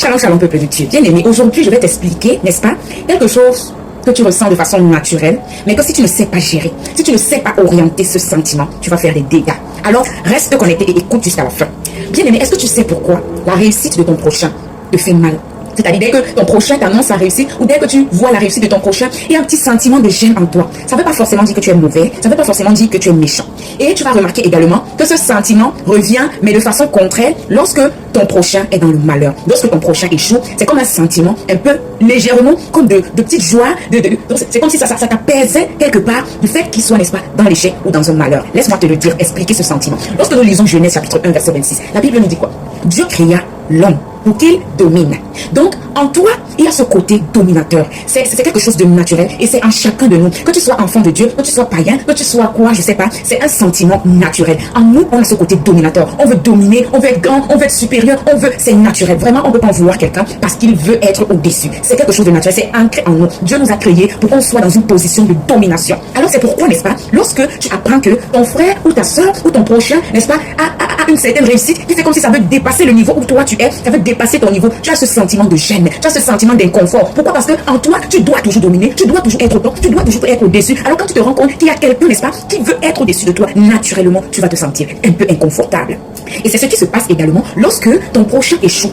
Shalom, shalom, peuple de Dieu. Bien-aimé, aujourd'hui, je vais t'expliquer, n'est-ce pas, quelque chose que tu ressens de façon naturelle, mais que si tu ne sais pas gérer, si tu ne sais pas orienter ce sentiment, tu vas faire des dégâts. Alors, reste connecté et écoute jusqu'à la fin. Bien-aimé, est-ce que tu sais pourquoi la réussite de ton prochain te fait mal? C'est-à-dire, dès que ton prochain t'annonce sa réussite, ou dès que tu vois la réussite de ton prochain, il y a un petit sentiment de gêne en toi. Ça ne veut pas forcément dire que tu es mauvais, ça ne veut pas forcément dire que tu es méchant. Et tu vas remarquer également que ce sentiment revient, mais de façon contraire, lorsque ton prochain est dans le malheur. Lorsque ton prochain échoue, c'est comme un sentiment un peu légèrement, comme de petites joies. C'est comme si ça t'apaisait quelque part du fait qu'il soit, n'est-ce pas, dans l'échec ou dans un malheur. Laisse-moi te le dire, expliquer ce sentiment. Lorsque nous lisons Genèse chapitre 1, verset 26, la Bible nous dit quoi? Dieu créa l'homme pour qu'il domine. Donc, en toi, il y a ce côté dominateur. C'est quelque chose de naturel et c'est en chacun de nous. Que tu sois enfant de Dieu, que tu sois païen, que tu sois quoi, je sais pas, c'est un sentiment naturel. En nous, on a ce côté dominateur. On veut dominer, on veut être grand, on veut être supérieur, c'est naturel. Vraiment, on ne peut pas en vouloir quelqu'un parce qu'il veut être au-dessus. C'est quelque chose de naturel, c'est ancré en nous. Dieu nous a créés pour qu'on soit dans une position de domination. Alors, c'est pourquoi, n'est-ce pas, lorsque tu apprends que ton frère ou ta soeur ou ton prochain, n'est-ce pas, a une certaine réussite, qui fait comme si ça veut dépasser le niveau où toi tu es, ça veut dépasser ton niveau, tu as ce sentiment de gêne, tu as ce sentiment d'inconfort. Pourquoi? Parce que en toi, tu dois toujours dominer, tu dois toujours être au top, tu dois toujours être au-dessus. Alors quand tu te rends compte qu'il y a quelqu'un, n'est-ce pas, qui veut être au-dessus de toi, naturellement, tu vas te sentir un peu inconfortable. Et c'est ce qui se passe également lorsque ton prochain échoue.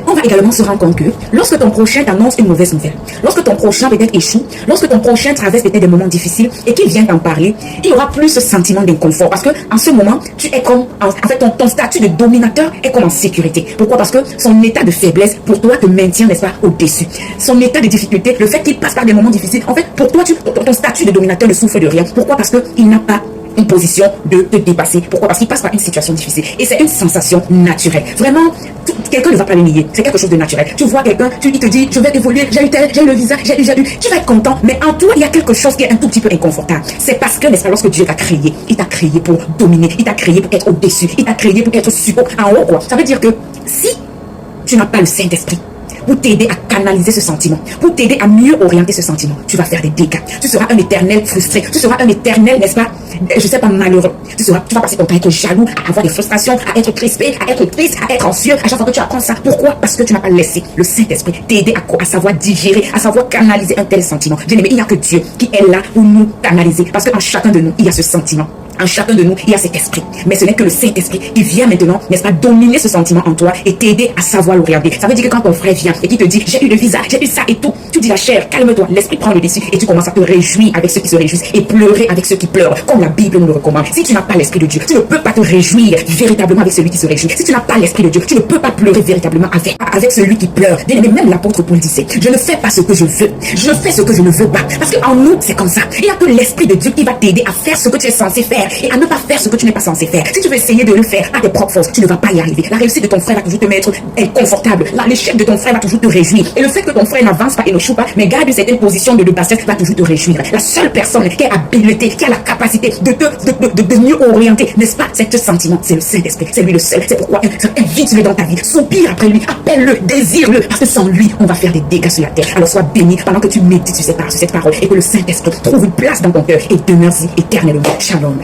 On va également se rendre compte que lorsque ton prochain t'annonce une mauvaise nouvelle, lorsque ton prochain peut-être échoue, lorsque ton prochain traverse peut-être des moments difficiles et qu'il vient t'en parler, il y aura plus ce sentiment d'inconfort parce que en ce moment, tu es comme, en fait, ton statut de dominateur est comme en sécurité. Pourquoi? Parce que son état de faiblesse pour toi te maintient, n'est-ce pas, au-dessus. Son état de difficulté, le fait qu'il passe par des moments difficiles, en fait, pour toi, ton statut de dominateur ne souffre de rien. Pourquoi? Parce qu'il n'a pas une position de te dépasser. Pourquoi? Parce qu'il passe par une situation difficile. Et c'est une sensation naturelle. Vraiment, quelqu'un ne va pas le nier. C'est quelque chose de naturel. Tu vois quelqu'un, il te dit, je vais évoluer, j'ai eu le visa, j'ai eu. Tu vas être content, mais en toi, il y a quelque chose qui est un tout petit peu inconfortable. C'est parce que, n'est-ce pas, lorsque Dieu t'a créé, il t'a créé pour dominer, il t'a créé pour être au-dessus, il t'a créé pour être super en haut, quoi. Ça veut dire que si tu n'as pas le Saint-Esprit pour t'aider à canaliser ce sentiment, pour t'aider à mieux orienter ce sentiment, tu vas faire des dégâts. Tu seras un éternel frustré, tu seras un éternel, n'est-ce pas, je sais pas, malheureux. Tu vas passer ton temps à être jaloux, à avoir des frustrations, à être crispé, à être triste, à être anxieux, à chaque fois que tu apprends ça. Pourquoi? Parce que tu n'as pas laissé le Saint-Esprit t'aider à savoir digérer, à savoir canaliser un tel sentiment. Bien-aimé, il n'y a que Dieu qui est là pour nous canaliser, parce qu'en chacun de nous, il y a ce sentiment. En chacun de nous, il y a cet esprit. Mais ce n'est que le Saint-Esprit qui vient maintenant, n'est-ce pas, dominer ce sentiment en toi et t'aider à savoir l'orienter. Ça veut dire que quand ton frère vient et qui te dit, j'ai eu le visa, j'ai eu ça et tout, tu dis la chair, calme-toi, l'esprit prend le dessus et tu commences à te réjouir avec ceux qui se réjouissent et pleurer avec ceux qui pleurent, comme la Bible nous le recommande. Si tu n'as pas l'esprit de Dieu, tu ne peux pas te réjouir véritablement avec celui qui se réjouit. Si tu n'as pas l'esprit de Dieu, tu ne peux pas pleurer véritablement avec celui qui pleure. Bien aimé, même l'apôtre Paul disait, je ne fais pas ce que je veux, je fais ce que je ne veux pas. Parce qu'en nous, c'est comme ça. Il n'y a que l'esprit de Dieu qui va t'aider à faire ce que tu es censé faire et à ne pas faire ce que tu n'es pas censé faire. Si tu veux essayer de le faire à tes propres forces, tu ne vas pas y arriver. La réussite de ton frère va toujours te mettre inconfortable. L'échec de ton frère va toujours te réjouir. Et le fait que ton frère n'avance pas et ne choue pas, mais garde une certaine position de bassesse, va toujours te réjouir. La seule personne qui est habilitée, qui a la capacité de mieux orienter, n'est-ce pas, cet sentiment, c'est le Saint-Esprit. C'est lui le seul. C'est pourquoi invite-le dans ta vie. Soupire après lui. Appelle-le. Désire-le. Parce que sans lui, on va faire des dégâts sur la terre. Alors sois béni pendant que tu médites sur cette parole et que le Saint-Esprit trouve une place dans ton cœur et demeure-y éternellement. Shalom.